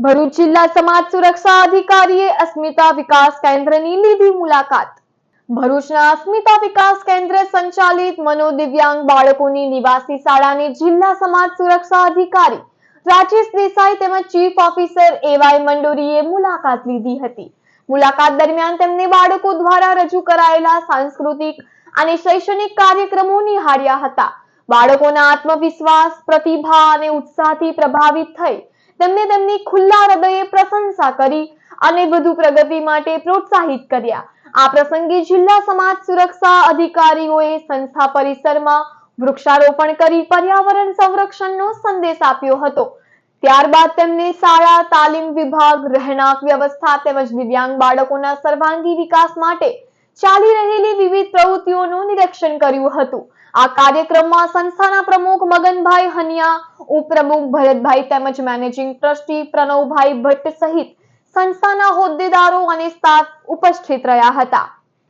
ભરૂચ જિલ્લા સમાજ સુરક્ષા અધિકારીએ અસ્મિતા વિકાસ કેન્દ્રની લીધી મુલાકાત। ભરૂચના અસ્મિતા વિકાસ કેન્દ્ર સંચાલિત મનોદિવ્યાંગ બાળકોની નિવાસી શાળાને જિલ્લા સમાજ સુરક્ષા અધિકારી રાજેશ દેસાઈ તેમજ ચીફ ઓફિસર એવાય મંડોરીએ મુલાકાત લીધી હતી। મુલાકાત દરમિયાન તેમને બાળકો દ્વારા રજૂ કરાયેલા સાંસ્કૃતિક અને શૈક્ષણિક કાર્યક્રમો નિહાળ્યા હતા। બાળકોના આત્મવિશ્વાસ, પ્રતિભા અને ઉત્સાહથી પ્રભાવિત થઈ તેમને તેમની ખુલ્લા હૃદયે પ્રશંસા કરી અને વધુ પ્રગતિ માટે પ્રોત્સાહિત કર્યા। આ પ્રસંગે જિલ્લા સમાજ સુરક્ષા અધિકારીઓએ સંસ્થા પરિસરમાં વૃક્ષારોપણ કરી પર્યાવરણ સંરક્ષણનો સંદેશ આપ્યો હતો। ત્યારબાદ તેમને શાળા, તાલીમ વિભાગ, રહેણાંક વ્યવસ્થા તેમજ દિવ્યાંગ બાળકોના સર્વાંગી વિકાસ માટે ચાલી રહેલી વિવિધ પ્રવૃત્તિઓનું નિરીક્ષણ કર્યું હતું। આ કાર્યક્રમમાં સંસ્થાના પ્રમુખ મગનભાઈ હનિયા, ઉપપ્રમુખ ભરતભાઈ તેમજ મેનેજિંગ ટ્રસ્ટી પ્રણવભાઈ ભટ્ટ સહિત સંસ્થાના હોદ્દેદારો અને સ્ટાફ ઉપસ્થિત રહ્યા હતા।